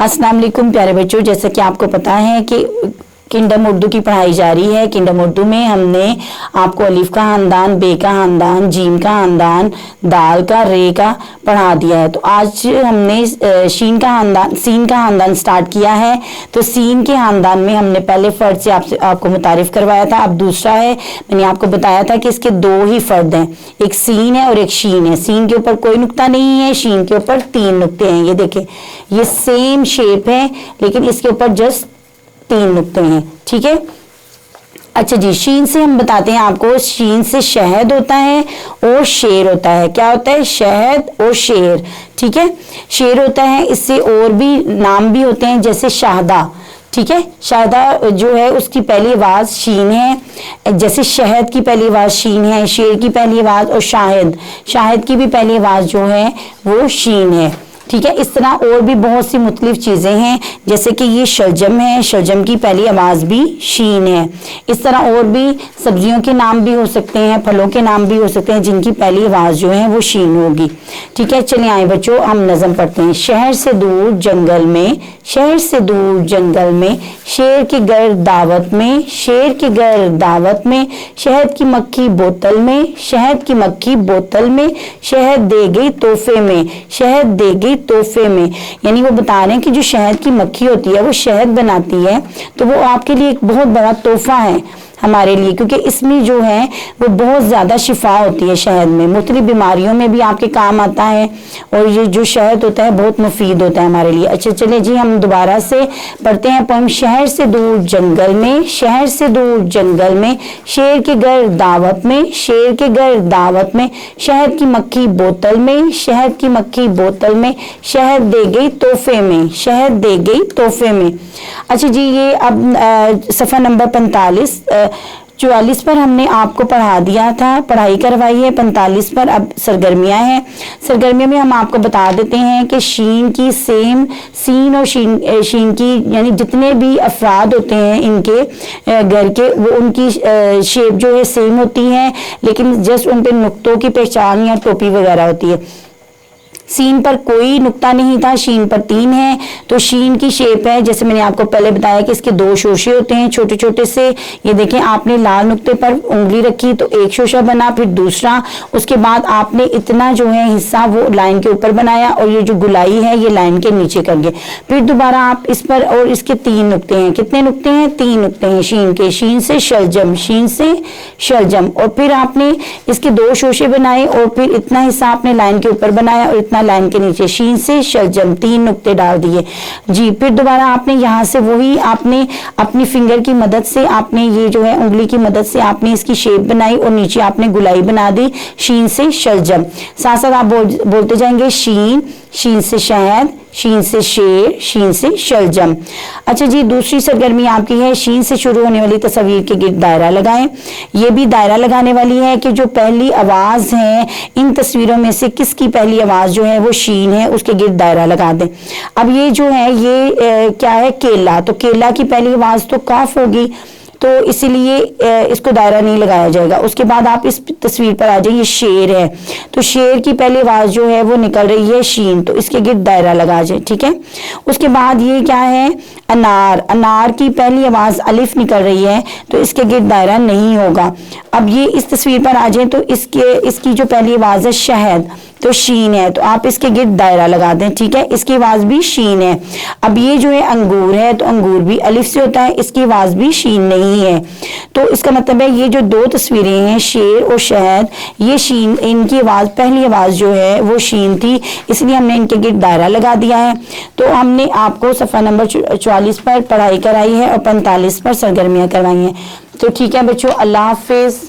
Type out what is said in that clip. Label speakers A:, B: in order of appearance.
A: अस्सलाम वालेकुम प्यारे बच्चों, जैसा कि आपको पता है कि किंगडम उर्दू की पढ़ाई जारी है। किंगडम उर्दू में हमने आपको अलिफ का खानदान, बे का खानदान, जीम का खानदान, दाल का, रे का पढ़ा दिया है। तो आज हमने शीन का खानदान, सीन का खानदान स्टार्ट किया है। तो सीन के खानदान में हमने पहले फर्द से आपको मुतारिफ करवाया था। अब दूसरा है, मैंने आपको बताया था कि इसके दो ही फर्द हैं, एक सीन है और एक शीन है। सीन के ऊपर कोई नुक्ता नहीं है, शीन के ऊपर 3 नुक्ते हैं। ये देखें, ये सेम शेप है लेकिन इसके ऊपर जस्ट 3 नुक्ते हैं। ठीक है, अच्छा जी, शीन से हम बताते हैं आपको, शीन से शहद होता है और शेर होता है। क्या होता है? शहद और शेर। ठीक है, शेर होता है, इससे और भी नाम भी होते हैं जैसे शाहदा। ठीक है, शाहदा जो है उसकी पहली आवाज शीन है, जैसे शहद की पहली आवाज शीन है, शेर की पहली आवाज, और शाहिद की भी पहली आवाज जो है वो शीन है। ठीक है, इस तरह और भी बहुत सी मुख्तलिफ चीज़ें हैं, जैसे कि ये शलजम है, शलजम की पहली आवाज़ भी शीन है। इस तरह और भी सब्जियों के नाम भी हो सकते हैं, फलों के नाम भी हो सकते हैं जिनकी पहली आवाज़ जो है वो शीन होगी। ठीक है, चलिए आए बच्चों, हम नज़म पढ़ते हैं। शहर से दूर जंगल में, शहर से दूर जंगल में, शेर के घर दावत में, शेर के घर दावत में, शहद की मक्खी बोतल में, शहद की मक्खी बोतल में, शहद दे गई तोहफे में, शहद दे गई तोहफे में। यानी वो बता रहे हैं कि जो शहद की मक्खी होती है वो शहद बनाती है, तो वो आपके लिए एक बहुत बड़ा तोहफा है हमारे लिए, क्योंकि इसमें जो है वो बहुत ज़्यादा शिफा होती है। शहद में मुख्तलिफ बीमारियों में भी आपके काम आता है, और ये जो शहद होता है बहुत मुफीद होता है हमारे लिए। अच्छा चलिए जी, हम दोबारा से पढ़ते हैं पोएम। शहर से दूर जंगल में, शहर से दूर जंगल में, शेर के घर दावत में, शेर के घर दावत में, शहद की मक्खी बोतल में, शहद की मक्खी बोतल में, शहद दे गई तोहफे में, शहद दे गई तोहफे में। अच्छा जी, ये अब सफ़ा नंबर 44 पर हमने आपको पढ़ा दिया था, पढ़ाई करवाई है। 45 पर अब सरगर्मियां हैं। सरगर्मियों में हम आपको बता देते हैं कि शीन की सेम, सीन और शीन की यानी जितने भी अफराद होते हैं इनके घर के, वो उनकी शेप जो है सेम होती है, लेकिन जस्ट उन पे नुक्तों की पहचान या टोपी वगैरह होती है। सीन पर कोई नुक्ता नहीं था, शीन पर 3 है। तो शीन की शेप है, जैसे मैंने आपको पहले बताया कि इसके 2 शोशे होते हैं छोटे छोटे से। ये देखें, आपने लाल नुक्ते पर उंगली रखी तो एक शोशा बना, फिर दूसरा, उसके बाद आपने इतना जो है हिस्सा वो लाइन के ऊपर बनाया, और ये जो गुलाई है ये लाइन के नीचे करके, फिर दोबारा आप इस पर, और इसके 3 नुक्ते हैं। कितने नुक्ते हैं? 3 नुक्ते हैं शीन के। शीन से शलजम, शीन से शलजम, और फिर आपने इसके 2 शोशे बनाए, और फिर इतना हिस्सा आपने लाइन के ऊपर बनाया, और इतना लाइन के नीचे। शीन से शलजम, 3 नुक्ते डाल दिए जी। फिर दोबारा आपने यहाँ से वही आपने अपनी फिंगर की मदद से, आपने ये जो है उंगली की मदद से आपने इसकी शेप बनाई, और नीचे आपने गुलाई बना दी। शीन से शलजम, साथ साथ आप बोलते जाएंगे शीन, शीन से शहद, शीन से शेर, शीन से शलजम। अच्छा जी, दूसरी सरगर्मी आपकी है, शीन से शुरू होने वाली तस्वीर के गिर्द दायरा लगाएं। ये भी दायरा लगाने वाली है कि जो पहली आवाज है इन तस्वीरों में से किसकी पहली आवाज जो है वो शीन है, उसके गिर्द दायरा लगा दें। अब ये जो है ये क्या है? केला। तो केला की पहली आवाज तो काफ होगी, तो इसीलिए इसको दायरा नहीं लगाया जाएगा। उसके बाद आप इस तस्वीर पर आ जाइए, शेर है, तो शेर की पहली आवाज जो है वो निकल रही है शीन, तो इसके गिर्द दायरा लगा जाए। ठीक है, उसके बाद ये क्या है? अनार। अनार की पहली आवाज अलिफ निकल रही है, तो इसके गिर्द दायरा नहीं होगा। अब ये इस तस्वीर पर आ जाए, तो इसकी जो पहली आवाज है शहद, तो शीन है, तो आप इसके गिर्द दायरा लगा दें। ठीक है, इसकी आवाज भी शीन है। अब ये जो है अंगूर है, तो अंगूर भी अलिफ से होता है, इसकी आवाज भी शीन नहीं है। तो इसका मतलब है ये जो 2 तस्वीरें हैं, शेर और शहद, ये शीन, इनकी आवाज, पहली आवाज जो है वो शीन थी, इसलिए हमने इनके गिर्द दायरा लगा दिया है। तो हमने आपको सफ़ा नंबर 44 पर पढ़ाई कराई है और 45 पर सरगर्मियां करवाई हैं। तो ठीक है बच्चों, अल्लाह हाफिज।